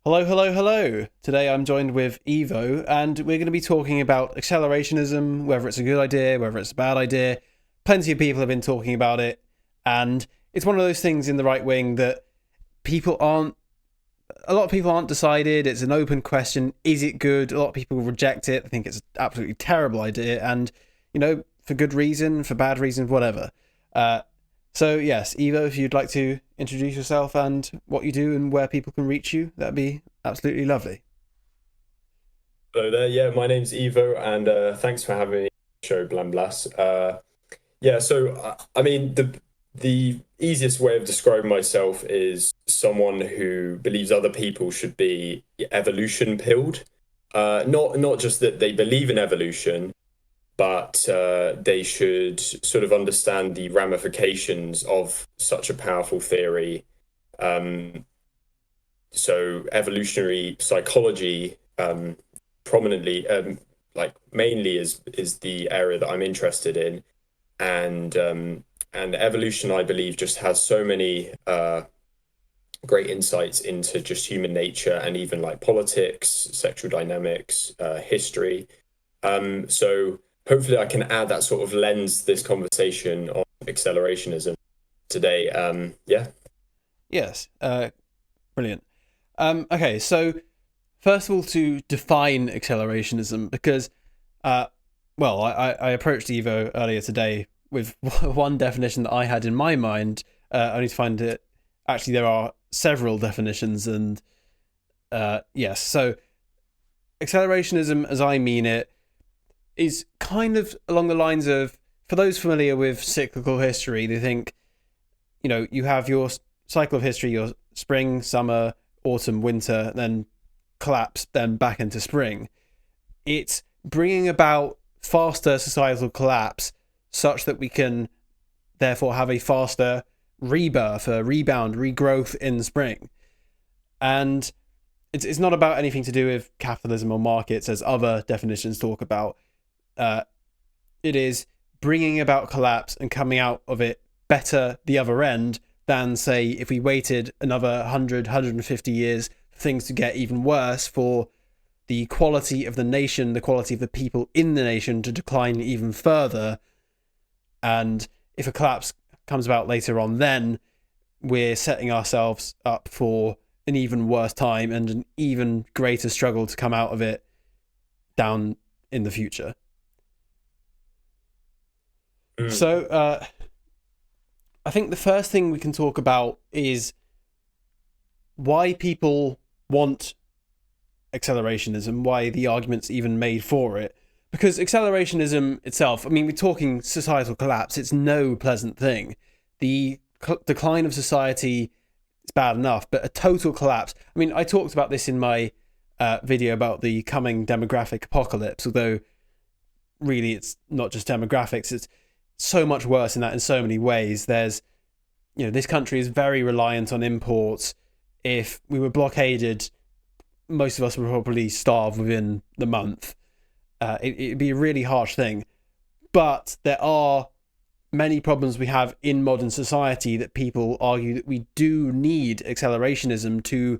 Hello, hello, hello. Today I'm joined with Evo, and we're going to be talking about accelerationism, whether it's a good idea, whether it's a bad idea. Plenty of people have been talking about it, and it's one of those things in the right wing that people aren't, a lot of people aren't decided. It's an open question. Is it good? A lot of people reject it. They think it's an absolutely terrible idea, and, for good reason, for bad reason, whatever. Uh, so, yes, Evo, if you'd like to introduce yourself and what you do and where people can reach you, that'd be absolutely lovely. Hello there. Yeah, my name's Evo, and thanks for having me on the show, Blamblas. The easiest way of describing myself is someone who believes other people should be evolution pilled. Not just that they believe in evolution, but they should sort of understand the ramifications of such a powerful theory. Um, so evolutionary psychology prominently like mainly is the area that I'm interested in, and evolution, I believe, just has so many great insights into just human nature and even like politics, sexual dynamics, history. So hopefully I can add that sort of lens to this conversation on accelerationism today. Yeah. Yes, brilliant. Okay, so first of all, to define accelerationism, because, uh, well, I approached Evo earlier today with one definition that I had in my mind, only to find that actually there are several definitions, and yes, so accelerationism, as I mean it, is kind of along the lines of, for those familiar with cyclical history, they think, you have your cycle of history, your spring, summer, autumn, winter, then collapse, then back into spring. It's bringing about faster societal collapse such that we can therefore have a faster rebirth, a rebound, regrowth in spring. And it's not about anything to do with capitalism or markets, as other definitions talk about. Uh, it is bringing about collapse and coming out of it better the other end than, say, if we waited another 100, 150 years for things to get even worse, for the quality of the nation, the quality of the people in the nation to decline even further. And if a collapse comes about later on, then we're setting ourselves up for an even worse time and an even greater struggle to come out of it down in the future. Mm. So, I think the first thing we can talk about is why people want accelerationism, why the argument's even made for it. Because accelerationism itself, I mean, we're talking societal collapse, it's no pleasant thing. The decline of society is bad enough, but a total collapse. I mean, I talked about this in my video about the coming demographic apocalypse, although really it's not just demographics, it's so much worse in that in so many ways. There's, this country is very reliant on imports. If we were blockaded, most of us would probably starve within the month. It'd be a really harsh thing. But there are many problems we have in modern society that people argue that we do need accelerationism to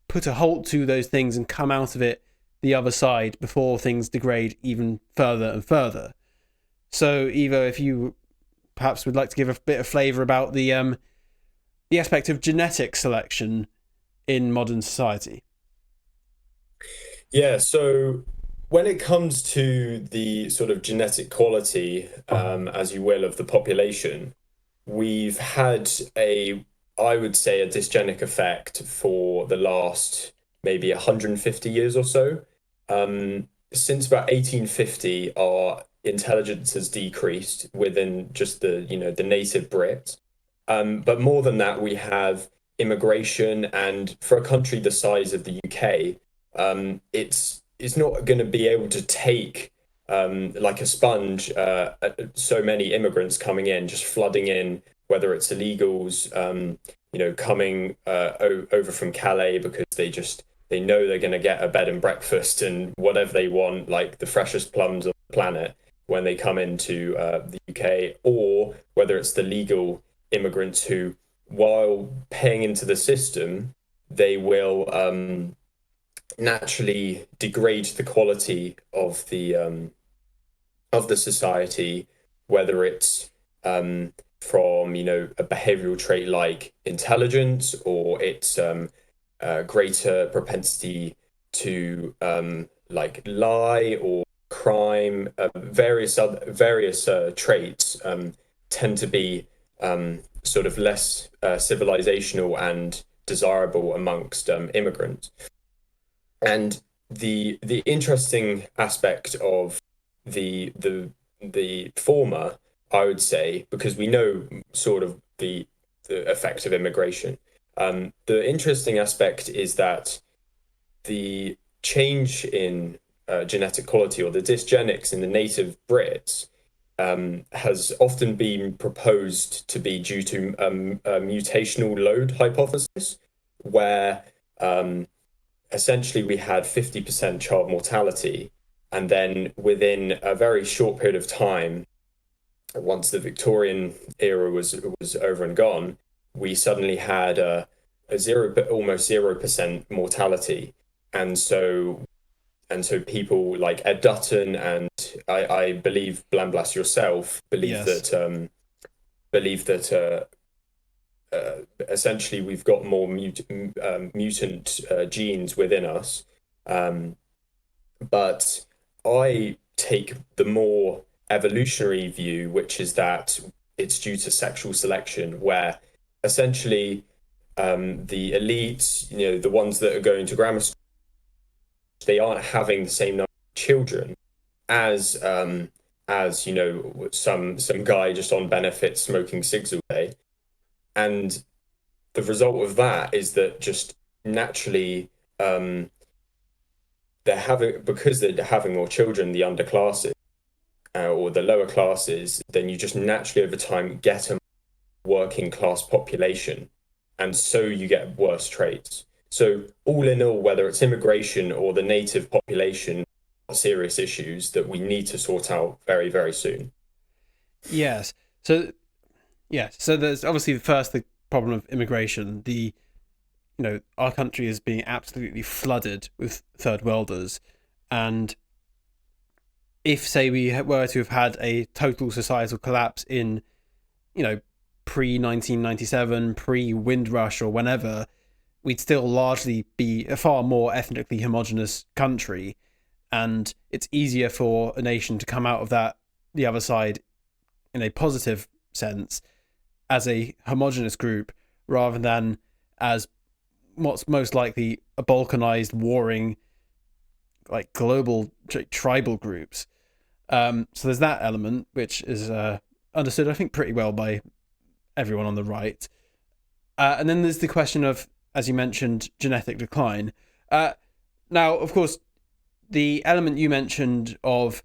put a halt to those things and come out of it the other side before things degrade even further and further. So, Evo, if you perhaps would like to give a bit of flavour about the aspect of genetic selection in modern society. Yeah, so when it comes to the sort of genetic quality, as you will, of the population, we've had I would say, a dysgenic effect for the last maybe 150 years or so. Since about 1850, our intelligence has decreased within just the native Brit. But more than that, we have immigration, and for a country the size of the UK, it's not going to be able to take like a sponge so many immigrants coming in, just flooding in, whether it's illegals, coming over from Calais because they know they're going to get a bed and breakfast and whatever they want, like the freshest plums on the planet when they come into the UK, or whether it's the legal immigrants who, while paying into the system, they will. naturally degrade the quality of the society, whether it's from a behavioral trait like intelligence, or it's greater propensity to like lie or crime. Various traits tend to be sort of less civilizational and desirable amongst immigrants. And the interesting aspect of the former, I would say, because we know sort of the effect of immigration. The interesting aspect is that the change in genetic quality, or the dysgenics in the native Brits, has often been proposed to be due to a mutational load hypothesis, where essentially we had 50% child mortality, and then within a very short period of time, once the Victorian era was over and gone, we suddenly had a zero, almost 0% mortality. And so and so people like Ed Dutton and I believe Blamblas yourself Yes. believe that essentially we've got more mutant genes within us. Um, but I take the more evolutionary view, which is that it's due to sexual selection, where essentially the elites, the ones that are going to grammar school, they aren't having the same number of children as some guy just on benefits smoking cigs all day. And the result of that is that just naturally um, they're having more children, the underclasses or the lower classes, then you just naturally over time get a working class population, and so you get worse traits. So all in all, whether it's immigration or the native population, serious issues that we need to sort out very, very soon. Yes. So so there's obviously the problem of immigration. Our country is being absolutely flooded with third worlders, and if say we were to have had a total societal collapse in you know pre 1997, pre Windrush or whenever, we'd still largely be a far more ethnically homogenous country, and it's easier for a nation to come out of the other side in a positive sense as a homogenous group rather than as what's most likely a balkanized warring like global tribal groups. So there's that element which is understood, I think, pretty well by everyone on the right. And then there's the question of, as you mentioned, genetic decline. Now, of course, the element you mentioned of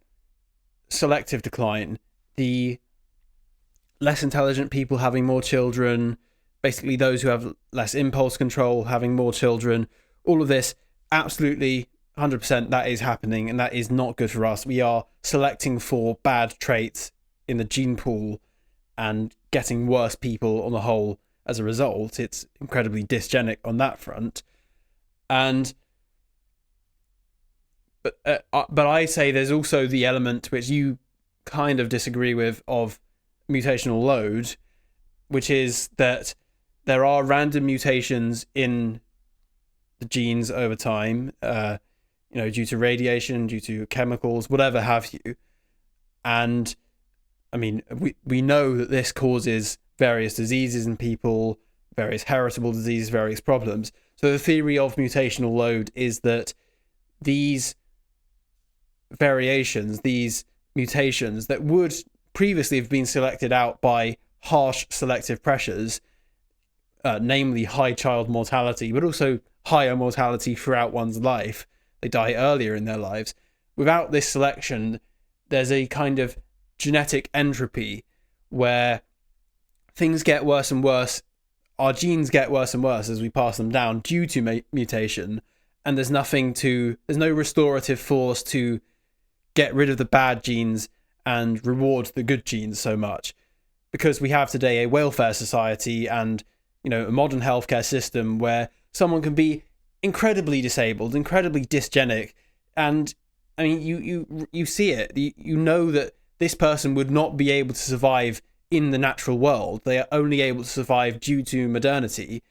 selective decline, the less intelligent people having more children, basically those who have less impulse control having more children, all of this, absolutely 100% that is happening, and that is not good for us. We are selecting for bad traits in the gene pool and getting worse people on the whole as a result. It's incredibly dysgenic on that front. And but I say there's also the element which you kind of disagree with of mutational load, which is that there are random mutations in the genes over time, due to radiation, due to chemicals, whatever have you. And I mean, we know that this causes various diseases in people, various heritable diseases, various problems. So the theory of mutational load is that these variations, these mutations that would previously have been selected out by harsh selective pressures, namely high child mortality, but also higher mortality throughout one's life. They die earlier in their lives. Without this selection, there's a kind of genetic entropy where things get worse and worse. Our genes get worse and worse as we pass them down due to mutation, and there's no restorative force to get rid of the bad genes and reward the good genes so much, because we have today a welfare society and a modern healthcare system where someone can be incredibly disabled, incredibly dysgenic, and I mean, you see it. You know that this person would not be able to survive in the natural world. They are only able to survive due to modernity,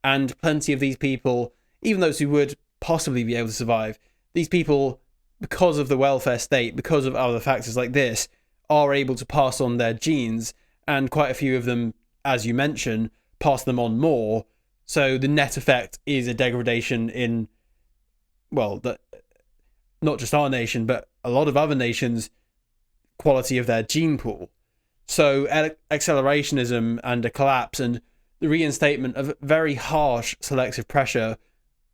and plenty of these people, even those who would possibly be able to survive, these people, because of the welfare state, because of other factors like this, are able to pass on their genes, and quite a few of them, as you mentioned, pass them on more. So the net effect is a degradation in, well, not just our nation, but a lot of other nations' quality of their gene pool. So accelerationism and a collapse and the reinstatement of very harsh selective pressure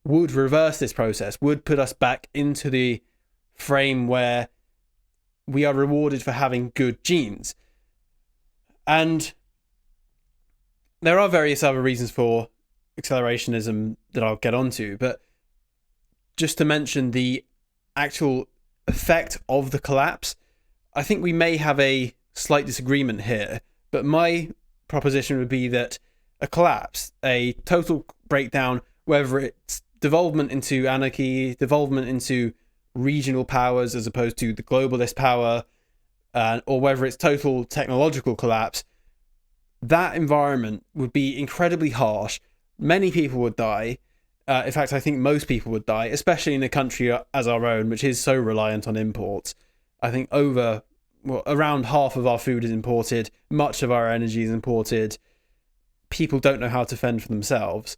would reverse this process, would put us back into the frame where we are rewarded for having good genes. And there are various other reasons for accelerationism that I'll get onto, but just to mention the actual effect of the collapse, I think we may have a slight disagreement here, but my proposition would be that a collapse, a total breakdown, whether it's devolvement into anarchy, devolvement into regional powers as opposed to the globalist power, or whether it's total technological collapse, that environment would be incredibly harsh. Many people would die. In fact, I think most people would die, especially in a country as our own, which is so reliant on imports. I think around half of our food is imported, much of our energy is imported. People don't know how to fend for themselves.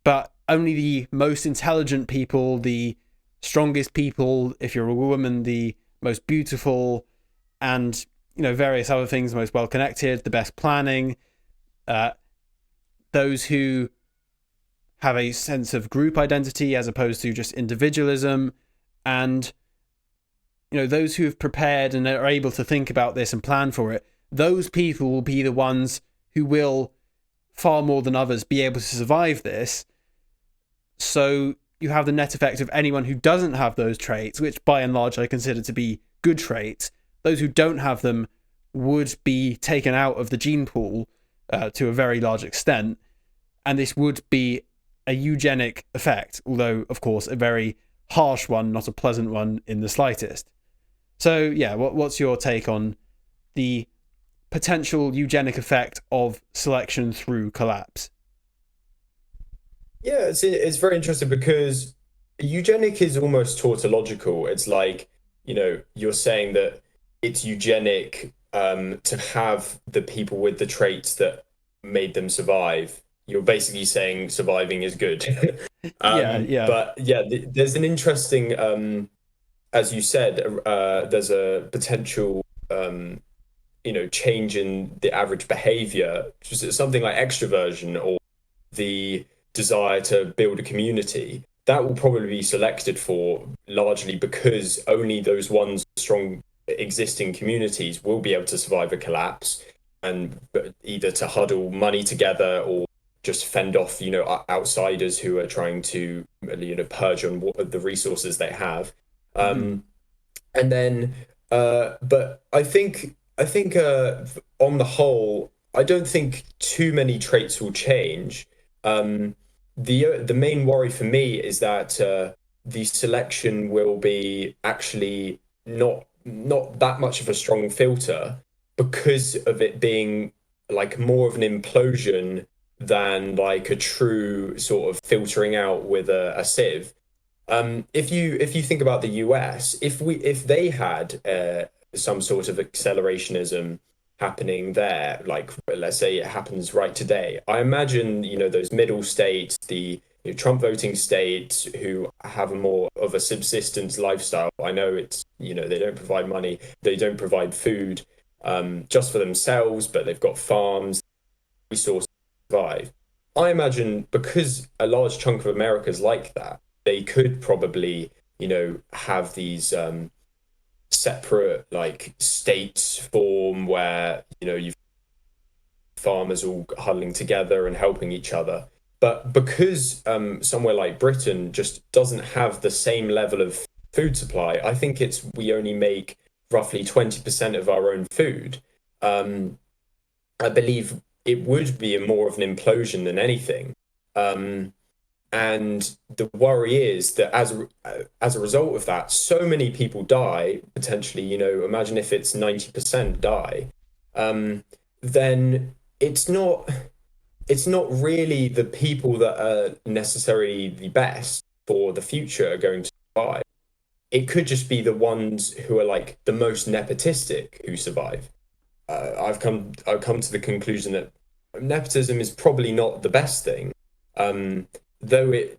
But only the most intelligent people, the strongest people, if you're a woman, the most beautiful, and various other things, the most well connected, the best planning, those who have a sense of group identity as opposed to just individualism, and those who have prepared and are able to think about this and plan for it, those people will be the ones who will, far more than others, be able to survive this. So you have the net effect of anyone who doesn't have those traits, which by and large I consider to be good traits. Those who don't have them would be taken out of the gene pool to a very large extent, and this would be a eugenic effect, although of course a very harsh one, not a pleasant one in the slightest. So yeah, what's your take on the potential eugenic effect of selection through collapse? Yeah, it's very interesting because eugenic is almost tautological. It's like, you're saying that it's eugenic to have the people with the traits that made them survive. You're basically saying surviving is good. Yeah, yeah. But yeah, there's an interesting, as you said, there's a potential, change in the average behavior, something like extroversion or the desire to build a community. That will probably be selected for largely because only those ones strong existing communities will be able to survive a collapse, and either to huddle money together or just fend off outsiders who are trying to purge on the resources they have. Mm-hmm. And then but I think on the whole I don't think too many traits will change. The main worry for me is that the selection will be actually not that much of a strong filter because of it being like more of an implosion than like a true sort of filtering out with a sieve. If you think about the US, if they had some sort of accelerationism happening there, like let's say it happens right today, I imagine those middle states, the Trump voting states who have a more of a subsistence lifestyle. I know it's they don't provide money, they don't provide food just for themselves, but they've got farms, resources to survive. I imagine because a large chunk of America is like that, they could probably, have these separate like states form where, you've farmers all huddling together and helping each other. But because somewhere like Britain just doesn't have the same level of food supply, I think we only make roughly 20% of our own food. I believe it would be more of an implosion than anything. Um, And the worry is that as a result of that, so many people die potentially. Imagine if it's 90% die, um, then it's not really the people that are necessarily the best for the future are going to survive. It could just be the ones who are like the most nepotistic who survive. I've come to the conclusion that nepotism is probably not the best thing, though it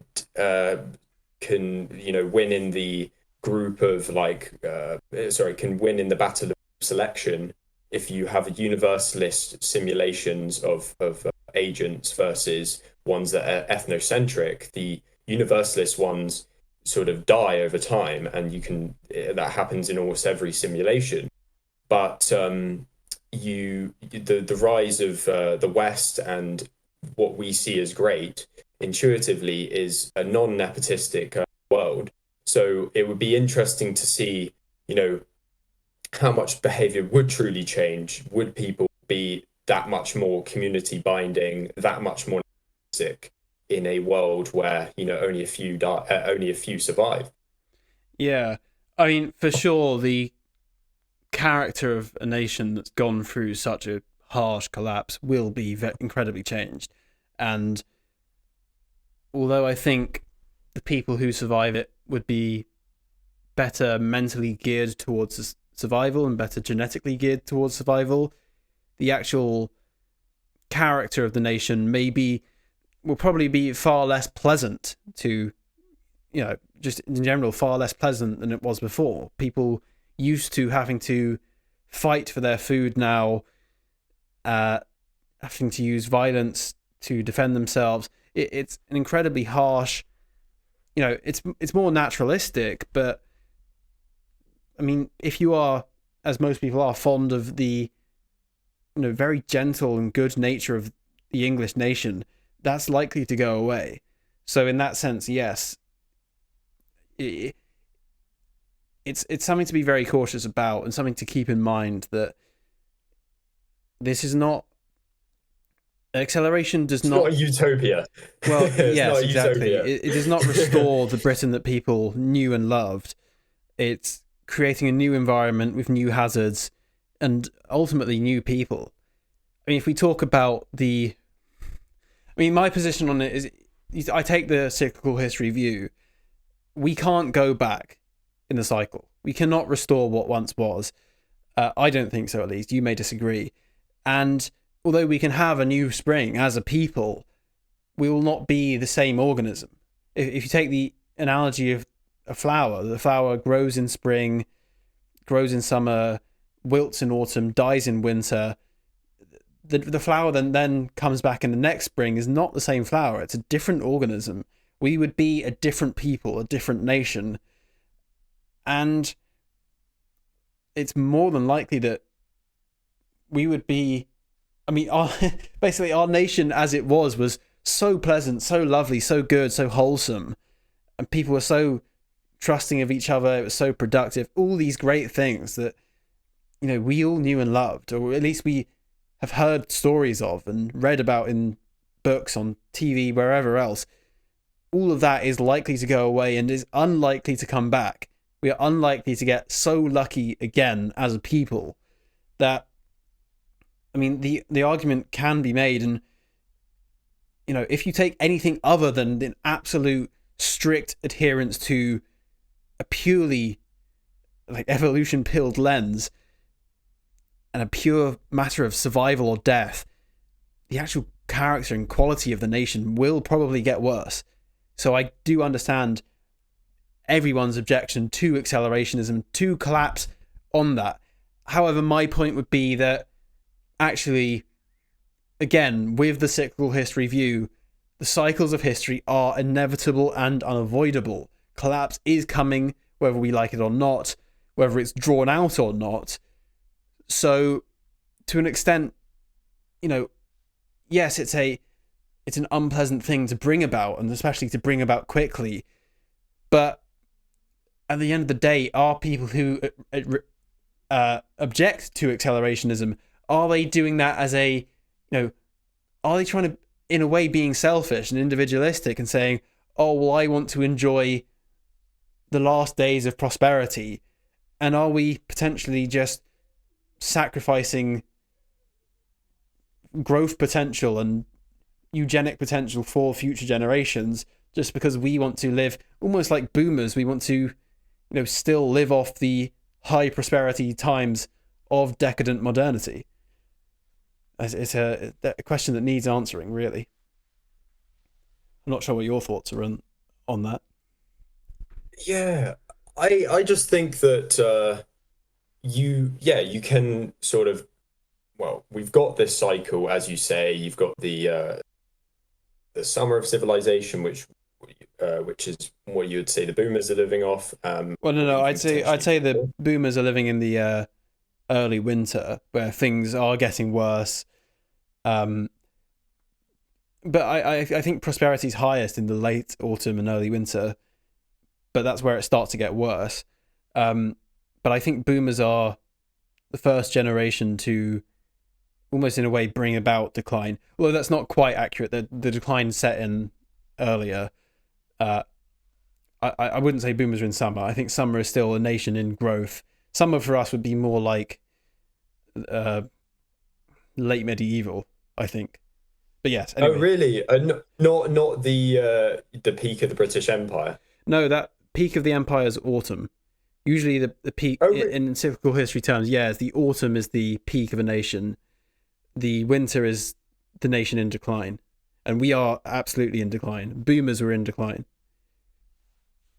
can win in the group of can win in the battle of selection if you have universalist simulations of agents versus ones that are ethnocentric. The universalist ones sort of die over time, and that happens in almost every simulation. But the rise of the West and what we see as great intuitively is a non-nepotistic world. So it would be interesting to see, how much behavior would truly change. Would people be that much more community binding, that much more sick in a world where only a few die, only a few survive? Yeah, I mean, for sure, the character of a nation that's gone through such a harsh collapse will be incredibly changed. And although I think the people who survive it would be better mentally geared towards survival and better genetically geared towards survival, the actual character of the nation will probably be far less pleasant to, just in general, far less pleasant than it was before. People used to having to fight for their food now, having to use violence to defend themselves. It's an incredibly harsh, it's more naturalistic, but I mean, if you are, as most people are, fond of the, very gentle and good nature of the English nation, that's likely to go away. So in that sense, yes, it's something to be very cautious about and something to keep in mind that this is not acceleration does It's not. not a utopia. Well, It's yes, not a exactly. utopia. It does not restore the Britain that people knew and loved. It's creating a new environment with new hazards and ultimately new people. I mean, if we talk about my position on it is I take the cyclical history view. We can't go back in the cycle. We cannot restore what once was. I don't think so, at least. You may disagree. And although we can have a new spring as a people, we will not be the same organism. If you take the analogy of a flower, the flower grows in spring, grows in summer, wilts in autumn, dies in winter. The flower then comes back in the next spring is not the same flower. It's a different organism. We would be a different people, a different nation. And it's more than likely that we would be, basically our nation as it was so pleasant, so lovely, so good, so wholesome. And people were so trusting of each other. It was so productive. All these great things that, we all knew and loved, or at least we have heard stories of and read about in books, on TV, wherever else. All of that is likely to go away and is unlikely to come back. We are unlikely to get so lucky again as a people that, the argument can be made. And, if you take anything other than an absolute strict adherence to a purely like evolution pilled lens and a pure matter of survival or death, the actual character and quality of the nation will probably get worse. So I do understand everyone's objection to accelerationism, to collapse on that. However, my point would be that actually, again, with the cyclical history view, the cycles of history are inevitable and unavoidable. Collapse is coming, whether we like it or not, whether it's drawn out or not. So, to an extent, yes, it's an unpleasant thing to bring about, and especially to bring about quickly. But at the end of the day, are people who object to accelerationism, are they doing that as are they trying to, in a way, being selfish and individualistic and saying, oh, well, I want to enjoy the last days of prosperity? And are we potentially just sacrificing growth potential and eugenic potential for future generations just because we want to live almost like boomers? We want to, still live off the high prosperity times of decadent modernity. It's a question that needs answering, really. I'm not sure what your thoughts are on that. Yeah, I just think that you can sort of, well, we've got this cycle, as you say. You've got the summer of civilization, which is what you would say the boomers are living off. Well, no, Or no, even I'd potentially say the before. boomers are living in the early winter where things are getting worse. Um, but I think prosperity is highest in the late autumn and early winter, but that's where it starts to get worse. Um, but I think boomers are the first generation to almost in a way bring about decline. Although that's not quite accurate. The decline set in earlier. Uh, I wouldn't say boomers are in summer. I think summer is still a nation in growth. Summer for us would be more like uh, late medieval, I think. But yes, Oh, anyway. really? Not the peak of the British Empire. No, that peak of the empire is autumn. Usually the peak Oh, in cyclical history terms, yeah, is the autumn is the peak of a nation. The winter is the nation in decline. And we are absolutely in decline. Boomers were in decline.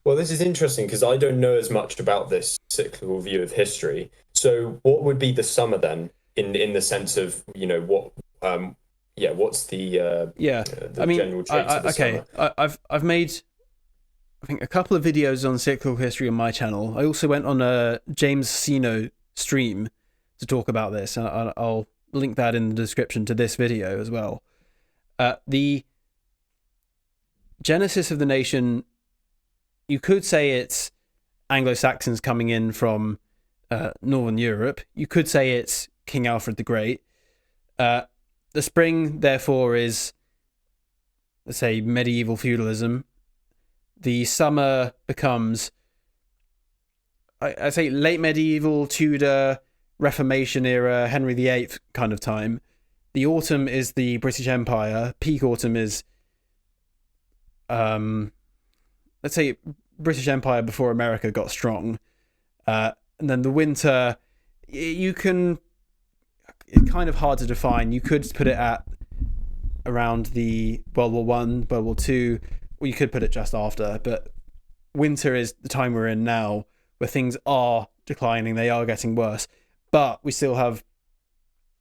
well, this is interesting because I don't know as much about this cyclical view of history. So, what would be the summer then, in the sense of, what, yeah, what's Yeah. I the mean, general traits of the okay. summer? I've made I think a couple of videos on cyclical history on my channel. I also went on a James Sino stream to talk about this, and I'll link that in the description to this video as well. The genesis of the nation, you could say it's Anglo-Saxons coming in from Northern Europe. You could say it's King Alfred the Great. The spring, therefore, is, let's say, medieval feudalism. The summer becomes, I say, late medieval, Tudor, Reformation era, Henry VIII kind of time. The autumn is the British Empire. Peak autumn is, um, let's say, British Empire before America got strong. And then the winter, you can, it's kind of hard to define. You could put it at around the World War One, World War Two, or you could put it just after. But winter is the time we're in now, where things are declining, they are getting worse, but we still have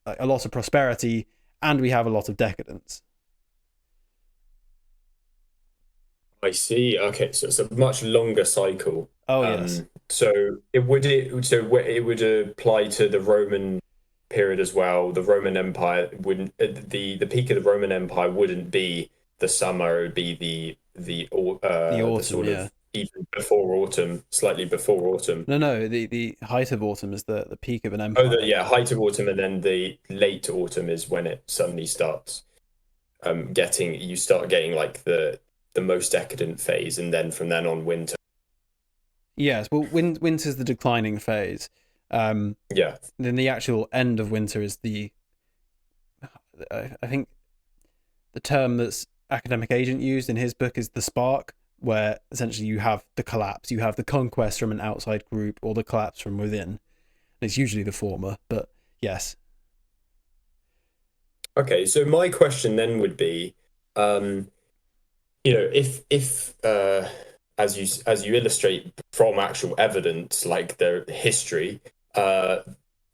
a lot of prosperity and we have a lot of decadence. I see. Okay, so it's a much longer cycle. Oh yes, So it would apply to the Roman period as well. The Roman Empire wouldn't the peak of the Roman Empire wouldn't be the summer. It would be the the autumn. sort Yeah, of even before autumn, slightly before autumn. no, the height of autumn is the peak of an Oh, empire. yeah, height of autumn, and then the late autumn is when it suddenly starts getting you start getting like the most decadent phase, and then from then on winter. Yes, well, winter's the declining phase. Yeah. Then the actual end of winter is the, I think the term that's academic agent used in his book is the spark, where essentially you have the collapse, you have the conquest from an outside group or the collapse from within. It's usually the former, but yes. Okay, so my question then would be, um, if as you illustrate from actual evidence, like the history, uh,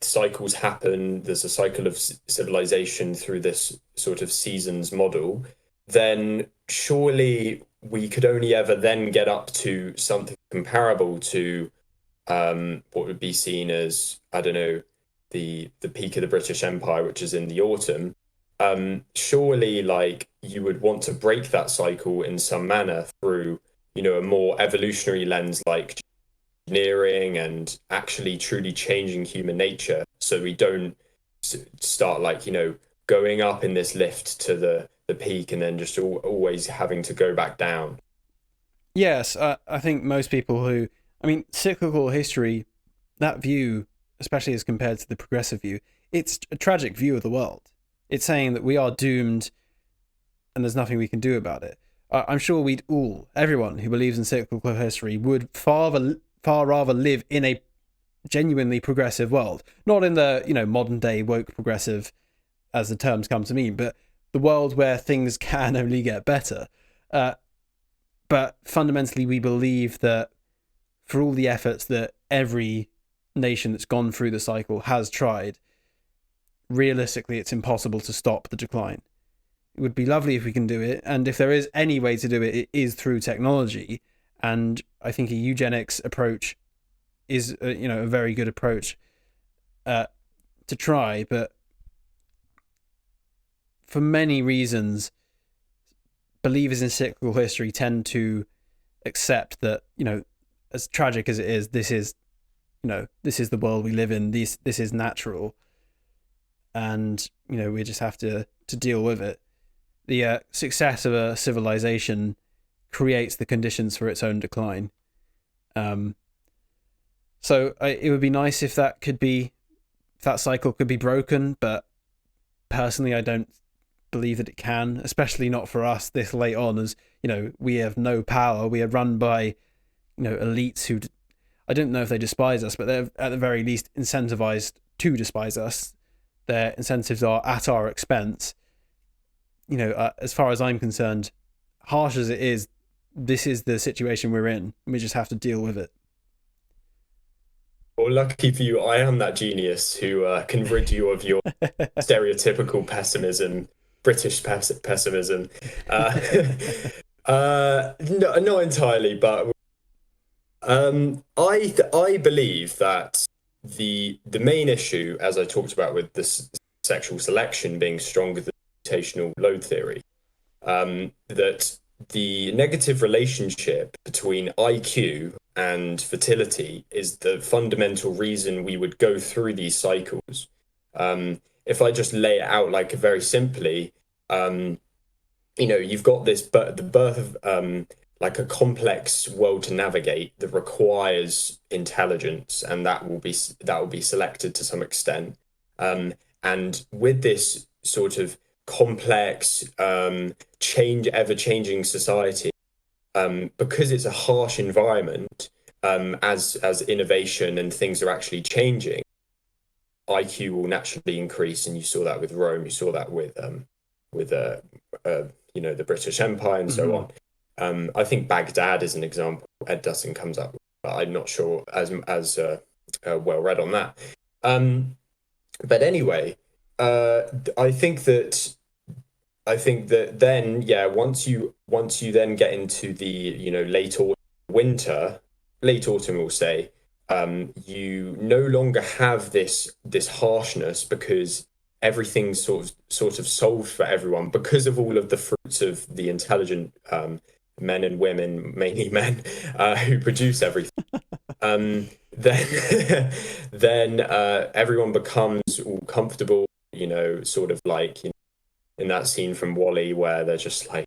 cycles happen. There's a cycle of civilization through this sort of seasons model. Then surely we could only ever then get up to something comparable to what would be seen as, I don't know, the peak of the British Empire, which is in the autumn. Surely, like, you would want to break that cycle in some manner through, a more evolutionary lens, like engineering and actually truly changing human nature, so we don't start, like, going up in this lift to the peak and then just always having to go back down. Yes, I think most people who, I mean, cyclical history, that view, especially as compared to the progressive view, it's a tragic view of the world. It's saying that we are doomed and there's nothing we can do about it. I'm sure everyone who believes in cyclical history would far rather live in a genuinely progressive world, not in the modern day woke progressive as the terms come to mean, but the world where things can only get better. Uh, but fundamentally, we believe that for all the efforts that every nation that's gone through the cycle has tried, realistically, it's impossible to stop the decline. It would be lovely if we can do it, and if there is any way to do it, it is through technology. And I think a eugenics approach is, a very good approach uh, to try. But for many reasons, believers in cyclical history tend to accept that, as tragic as it is, this is the world we live in. This is natural, and we just have to deal with it. The success of a civilization creates the conditions for its own decline. So it would be nice if that cycle could be broken, but personally, I don't believe that it can, especially not for us this late on, as we have no power. We are run by elites who, I don't know if they despise us, but they're at the very least incentivized to despise us. Their incentives are at our expense. As far as I'm concerned, harsh as it is, this is the situation we're in. We just have to deal with it. Well, lucky for you, I am that genius who can rid you of your stereotypical pessimism, British pessimism. Uh, no, not entirely, but I believe that the main issue, as I talked about with this sexual selection being stronger than gravitational load theory, that the negative relationship between IQ and fertility is the fundamental reason we would go through these cycles. If I just lay it out like very simply, you've got the birth of like a complex world to navigate that requires intelligence, and that will be selected to some extent. And with this sort of complex, ever changing society, because it's a harsh environment, as innovation and things are actually changing, IQ will naturally increase, and you saw that with Rome, you saw that with the British Empire and so Mm-hmm. on. I think Baghdad is an example Ed Dustin comes up with, but I'm not sure as well read on that. But anyway, uh, I think that then, yeah, once you then get into the winter, late autumn, we'll say, you no longer have this harshness because everything's sort of solved for everyone because of all of the fruits of the intelligent men and women, mainly men, who produce everything. Then then everyone becomes all comfortable, sort of like in that scene from Wall-E where they're just like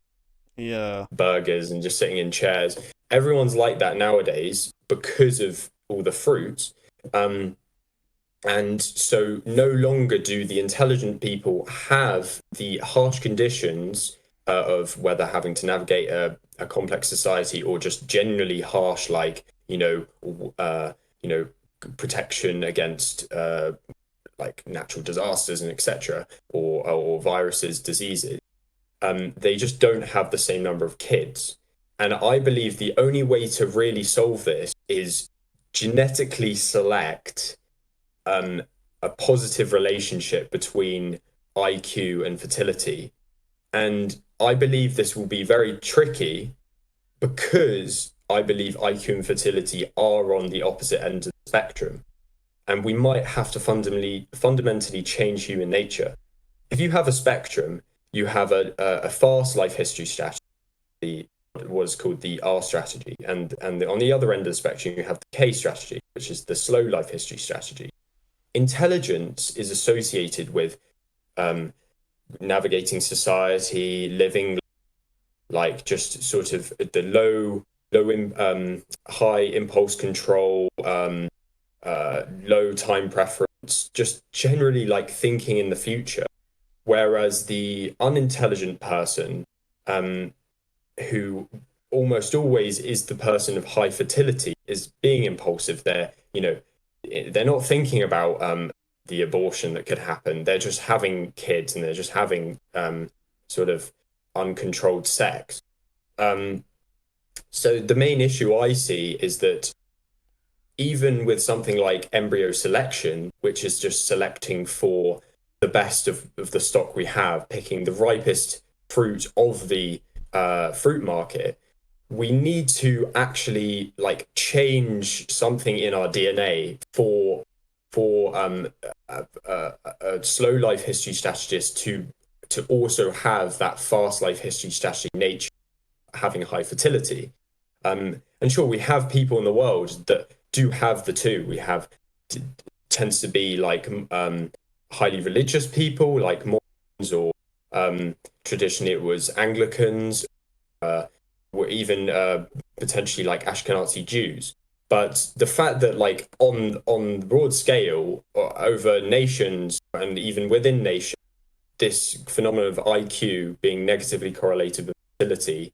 Yeah. burgers and just sitting in chairs. Everyone's like that nowadays because of all the fruits. And so no longer do the intelligent people have the harsh conditions of whether having to navigate a complex society or just generally harsh, like, protection against like natural disasters and etc. or viruses, diseases. They just don't have the same number of kids. And I believe the only way to really solve this is genetically select a positive relationship between IQ and fertility. And I believe this will be very tricky because I believe IQ and fertility are on the opposite end of the spectrum. And we might have to fundamentally change human nature. If you have a spectrum, you have a fast life history strategy, was called the R strategy, and on the other end of the spectrum, you have the K strategy, which is the slow life history strategy. Intelligence is associated with navigating society, living like just sort of the low high impulse control, low time preference, just generally like thinking in the future. Whereas the unintelligent person, um, who almost always is the person of high fertility, is being impulsive. They're not thinking about the abortion that could happen. They're just having kids and they're just having sort of uncontrolled sex. Um, so the main issue I see is that even with something like embryo selection, which is just selecting for the best of the stock we have, picking the ripest fruit of the fruit market, we need to actually like change something in our DNA for a slow life history strategist to also have that fast life history strategy nature having high fertility. And sure, we have people in the world that do have the two. We have tends to be like highly religious people, like Mormons, or traditionally it was Anglicans, or even potentially like Ashkenazi Jews. But the fact that like on broad scale, over nations and even within nations, this phenomenon of IQ being negatively correlated with fertility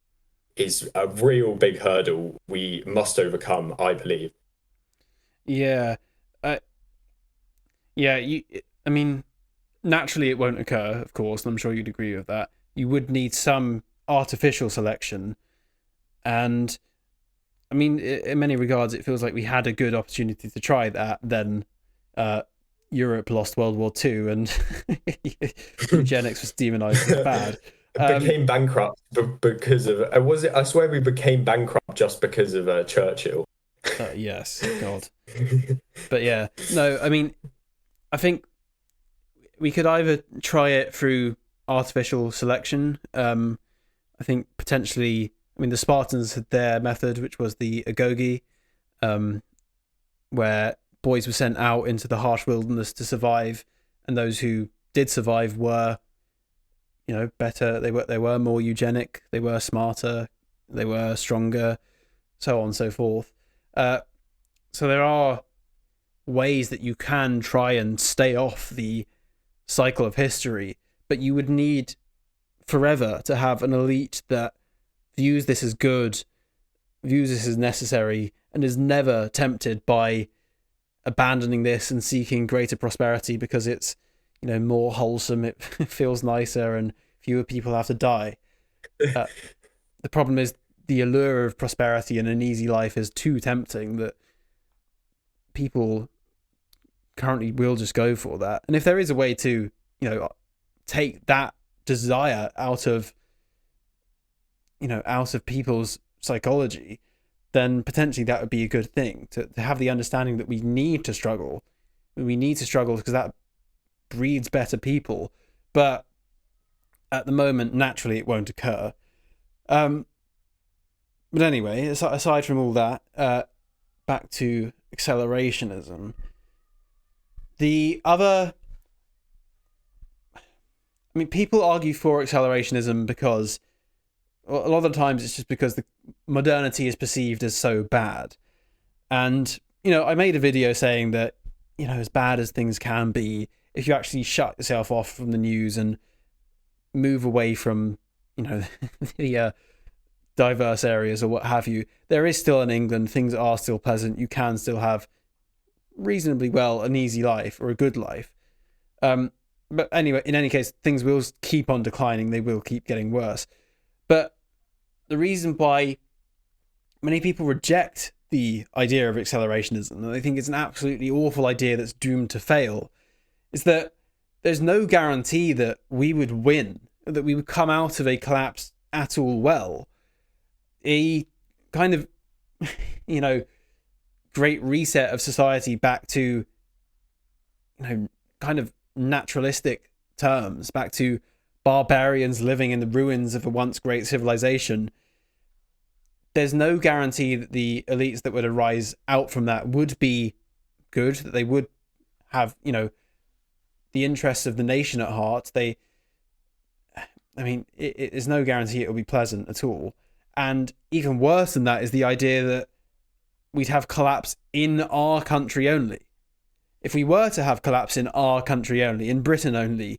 is a real big hurdle we must overcome, I believe. Yeah, uh, yeah. I mean, naturally, it won't occur, of course, and I'm sure you'd agree with that. You would need some artificial selection, and I mean, in many regards, it feels like we had a good opportunity to try that. Then uh, Europe lost World War II, and eugenics was demonized as bad. Became bankrupt because of was it? I swear we became bankrupt just because of Churchill. Yes, God. But yeah, no, I mean, I think we could either try it through artificial selection. I think potentially, I mean, the Spartans had their method, which was the agoge, um, where boys were sent out into the harsh wilderness to survive, and those who did survive were, better. They were more eugenic. They were smarter. They were stronger, so on and so forth. Uh, so there are ways that you can try and stay off the cycle of history, but you would need forever to have an elite that views this as good, views this as necessary, and is never tempted by abandoning this and seeking greater prosperity because it's more wholesome, it feels nicer, and fewer people have to die. uh, the problem is the allure of prosperity and an easy life is too tempting that people currently will just go for that. And if there is a way to take that desire out of people's psychology, then potentially that would be a good thing to have the understanding that we need to struggle. We need to struggle because that breeds better people. But at the moment, naturally, it won't occur. But anyway, aside from all that, back to accelerationism. The other, I mean, people argue for accelerationism because a lot of the times it's just because the modernity is perceived as so bad. And, I made a video saying that, as bad as things can be, if you actually shut yourself off from the news and move away from, the diverse areas or what have you, there is still in England, things are still pleasant. You can still have reasonably well an easy life or a good life. But anyway, in any case, things will keep on declining. They will keep getting worse. But the reason why many people reject the idea of accelerationism, and they think it's an absolutely awful idea that's doomed to fail, is that there's no guarantee that we would win, that we would come out of a collapse at all well. A kind of, great reset of society back to, kind of naturalistic terms, back to barbarians living in the ruins of a once great civilization. There's no guarantee that the elites that would arise out from that would be good, that they would have, the interests of the nation at heart. There's no guarantee it will be pleasant at all. And even worse than that is the idea that we'd have collapse in our country only. If we were to have collapse in our country only, in Britain only,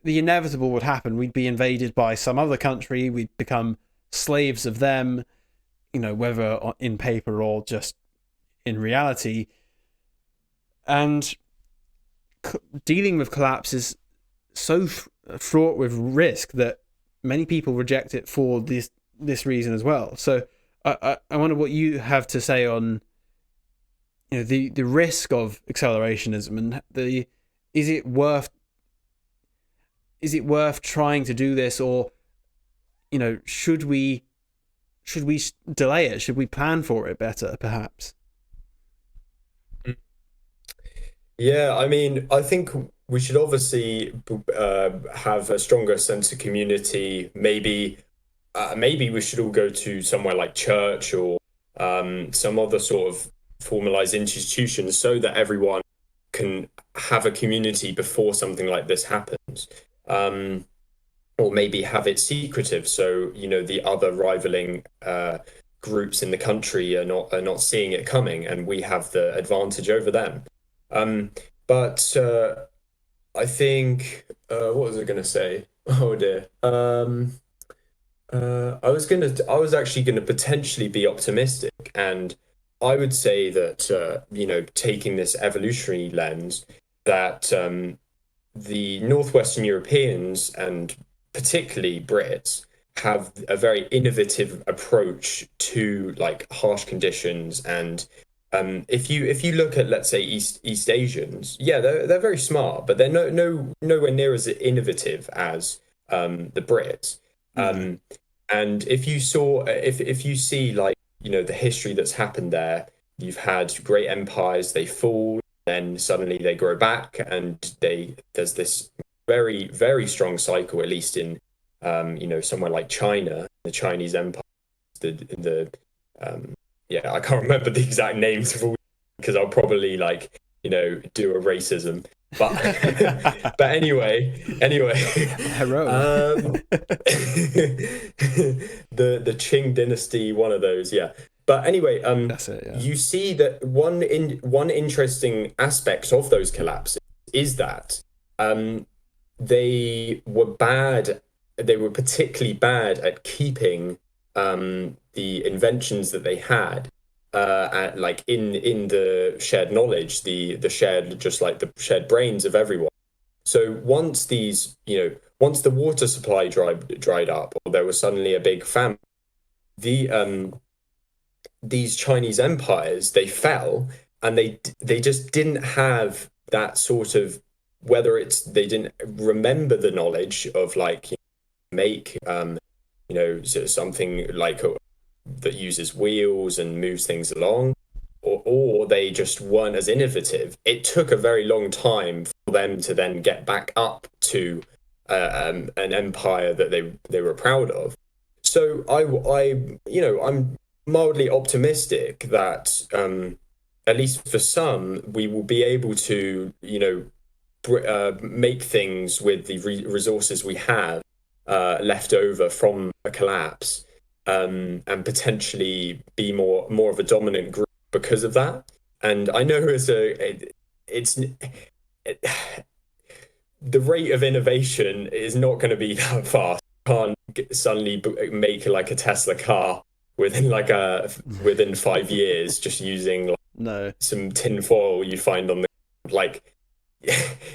the inevitable would happen. We'd be invaded by some other country. We'd become slaves of them, whether in paper or just in reality. And dealing with collapse is so fraught with risk that many people reject it for this reason as well. So I wonder what you have to say on the risk of accelerationism, and is it worth trying to do this, or should we delay it? Should we plan for it better, perhaps? Yeah, I mean, I think we should obviously have a stronger sense of community. Maybe we should all go to somewhere like church or some other sort of formalized institution so that everyone can have a community before something like this happens. Or maybe have it secretive, so the other rivaling groups in the country are not seeing it coming, and we have the advantage over them. But I think what was I going to say? Oh dear. I was actually going to potentially be optimistic, and I would say that taking this evolutionary lens, that the Northwestern Europeans and particularly Brits have a very innovative approach to like harsh conditions. And if you look at, let's say, East Asians, yeah, they're very smart, but they're nowhere near as innovative as the Brits. And if you see like the history that's happened there, you've had great empires, they fall, then suddenly they grow back, and there's this very, very strong cycle, at least in somewhere like China, the Chinese Empire, yeah, I can't remember the exact names of all, because I'll probably do a racism. But but anyway, the Qing dynasty, one of those, yeah. But anyway, that's it, yeah. You see that one interesting aspect of those collapses is that they were bad. They were particularly bad at keeping the inventions that they had in the shared knowledge, the shared, just like the shared brains of everyone. So once once the water supply dried up, or there was suddenly a big famine, these Chinese empires, they fell, and they just didn't have that sort of, whether it's they didn't remember the knowledge of make something like that uses wheels and moves things along, or they just weren't as innovative. It took a very long time for them to then get back up to an empire that they were proud of. So I'm mildly optimistic that at least for some, we will be able to make things with the resources we have left over from a collapse, and potentially be more of a dominant group because of that. And I know the rate of innovation is not going to be that fast. You can't suddenly make like a Tesla car within 5 years just using some tin foil you find on the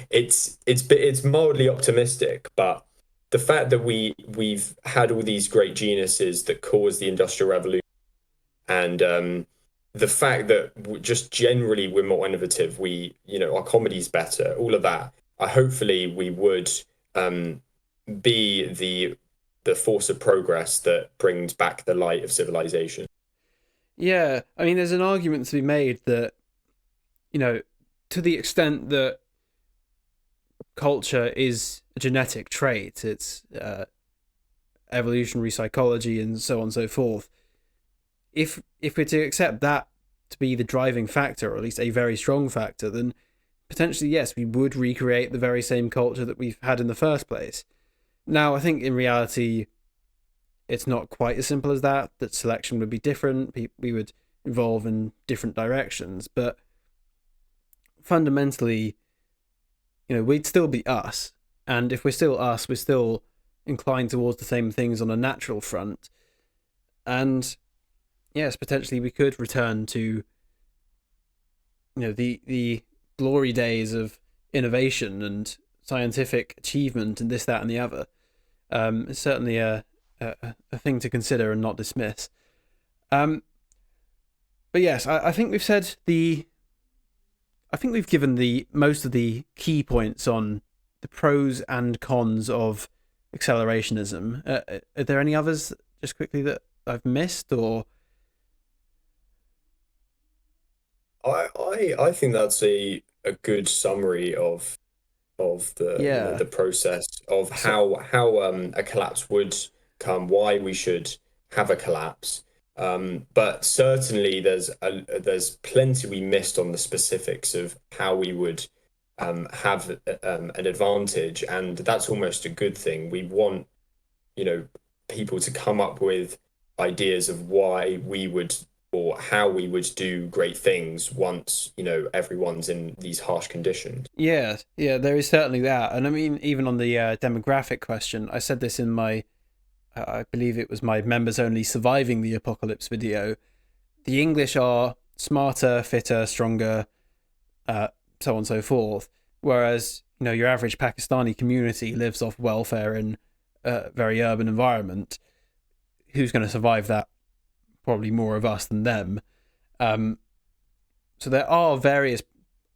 it's mildly optimistic. But the fact that we've had all these great geniuses that caused the Industrial Revolution, and the fact that just generally we're more innovative, our comedy's better, all of that, hopefully we would be the force of progress that brings back the light of civilization. Yeah, I mean, there's an argument to be made that, to the extent that culture is a genetic trait, it's evolutionary psychology and so on and so forth. If we're to accept that to be the driving factor, or at least a very strong factor, then potentially, yes, we would recreate the very same culture that we've had in the first place. Now, I think in reality, it's not quite as simple as that. That selection would be different. We would evolve in different directions, but fundamentally, we'd still be us. And if we're still us, we're still inclined towards the same things on a natural front. And yes, potentially we could return to the glory days of innovation and scientific achievement and this, that, and the other. It's certainly a thing to consider and not dismiss. But yes, I think we've said I think we've given the most of the key points on the pros and cons of accelerationism. Are there any others, just quickly, that I've missed, or? I think that's a good summary of the Yeah. the process of So, how a collapse would come, why we should have a collapse. But certainly there's plenty we missed on the specifics of how we would have an advantage, and that's almost a good thing. We want, people to come up with ideas of why we would or how we would do great things once, everyone's in these harsh conditions. yeah, there is certainly that. And I mean, even on the demographic question, I said this in my, I believe it was my members only surviving the apocalypse video. The English are smarter, fitter, stronger, so on and so forth. Whereas, your average Pakistani community lives off welfare in a very urban environment. Who's going to survive that? Probably more of us than them. So there are various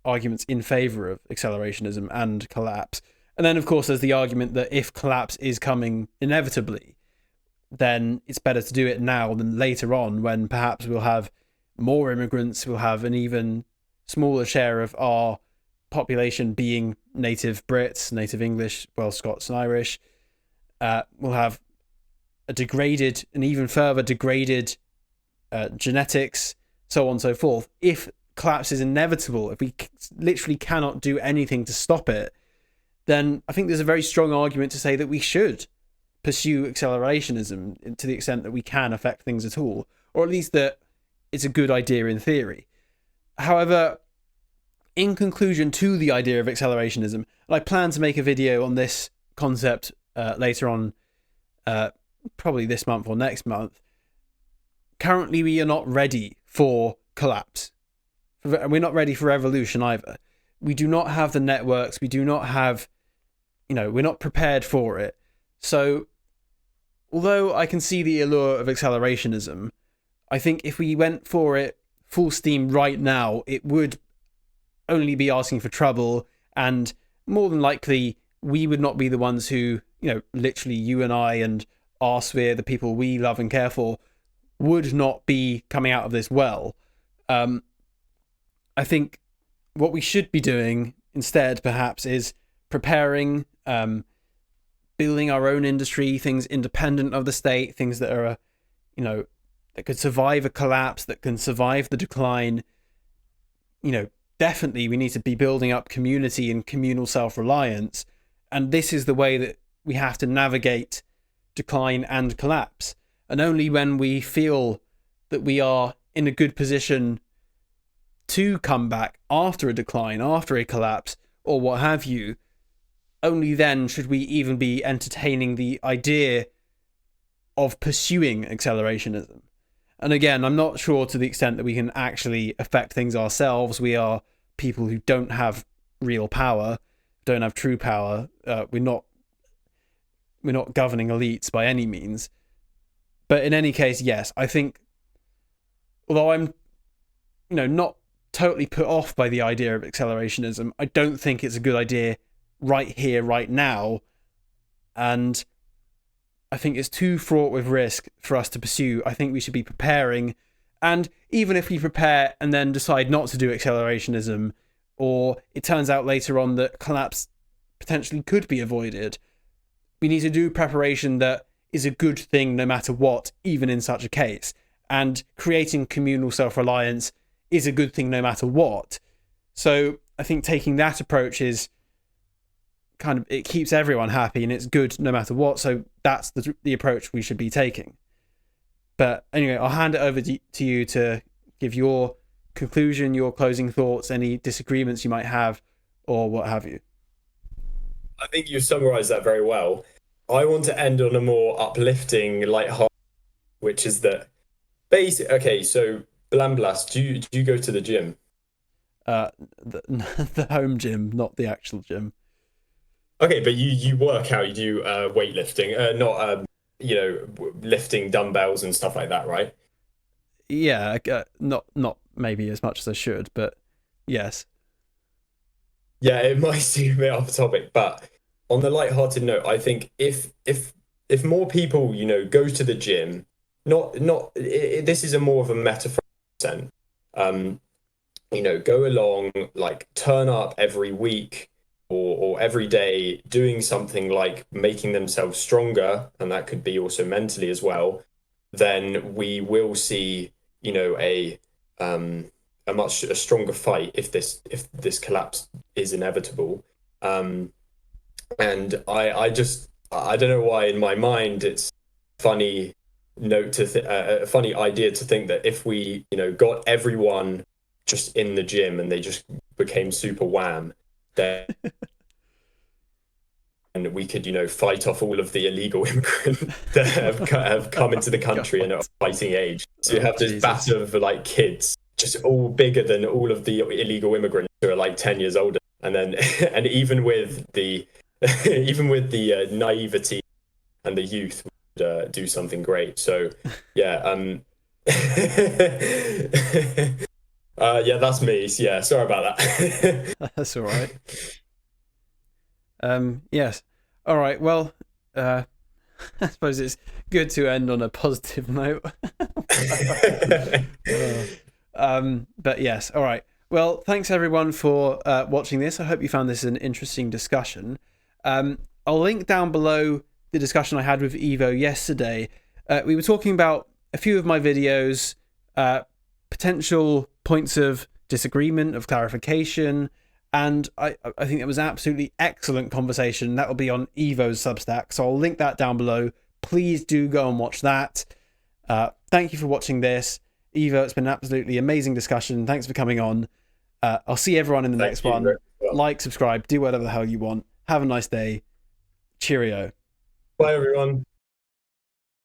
arguments in favor of accelerationism and collapse. And then, of course, there's the argument that if collapse is coming inevitably, then it's better to do it now than later on, when perhaps we'll have more immigrants, we'll have an even smaller share of our population being native Brits, native English, Welsh, Scots, and Irish. We'll have an even further degraded genetics, so on and so forth. If collapse is inevitable, if we literally cannot do anything to stop it, then I think there's a very strong argument to say that we should pursue accelerationism to the extent that we can affect things at all, or at least that it's a good idea in theory. However, in conclusion to the idea of accelerationism, and I plan to make a video on this concept later on, probably this month or next month. Currently, we are not ready for collapse. We're not ready for revolution either. We do not have the networks. We do not have, we're not prepared for it. So, although I can see the allure of accelerationism, I think if we went for it full steam right now, it would only be asking for trouble, and more than likely, we would not be the ones who, literally you and I and our sphere, the people we love and care for, would not be coming out of this well. I think what we should be doing instead, perhaps, is preparing, building our own industry, things independent of the state, things that are, that could survive a collapse, that can survive the decline. Definitely we need to be building up community and communal self-reliance. And this is the way that we have to navigate decline and collapse. And only when we feel that we are in a good position to come back after a decline, after a collapse, or what have you, only then should we even be entertaining the idea of pursuing accelerationism. And again, I'm not sure to the extent that we can actually affect things ourselves. We are people who don't have real power, don't have true power. We're not governing elites by any means. But in any case, yes, I think, although I'm, not totally put off by the idea of accelerationism, I don't think it's a good idea right here, right now. And I think it's too fraught with risk for us to pursue. I think we should be preparing. And even if we prepare and then decide not to do accelerationism, or it turns out later on that collapse potentially could be avoided, we need to do preparation that is a good thing no matter what, even in such a case. And creating communal self-reliance is a good thing no matter what. So I think taking that approach is kind of, it keeps everyone happy and it's good no matter what. So that's the approach we should be taking. But anyway, I'll hand it over to you to give your conclusion, your closing thoughts, any disagreements you might have, or what have you. I think you summarized that very well. I want to end on a more uplifting, light-hearted, which is that basic. Okay, so Blamblas, do you go to the gym? The, the home gym, not the actual gym. Okay, but you work out, you do weightlifting, not lifting dumbbells and stuff like that, right? Yeah, not maybe as much as I should, but yes. Yeah, it might seem a bit off topic, but on the light-hearted note, I think if more people, go to the gym, this is a more of a metaphor sense. Um, go along, like turn up every week or every day doing something like making themselves stronger, and that could be also mentally as well, then we will see, um, a stronger fight if this collapse is inevitable. Um, and I don't know why in my mind it's funny a funny idea to think that if we got everyone just in the gym and they just became super wham, then we could fight off all of the illegal immigrants that have come into the country and are fighting age. So you have this batch of like kids just all bigger than all of the illegal immigrants who are like 10 years older, and then and even with the naivety and the youth would do something great. So yeah, yeah, that's me. Yeah, sorry about that. That's all right. Yes. All right. Well, I suppose it's good to end on a positive note. But yes. All right. Well, thanks everyone for watching this. I hope you found this an interesting discussion. I'll link down below the discussion I had with Evo yesterday. We were talking about a few of my videos, potential points of disagreement, of clarification, and I think it was an absolutely excellent conversation. That will be on Evo's Substack, so I'll link that down below. Please do go and watch that. Thank you for watching this. Evo, it's been an absolutely amazing discussion. Thanks for coming on. I'll see everyone in the next one. Like, subscribe, do whatever the hell you want. Have a nice day. Cheerio. Bye, everyone.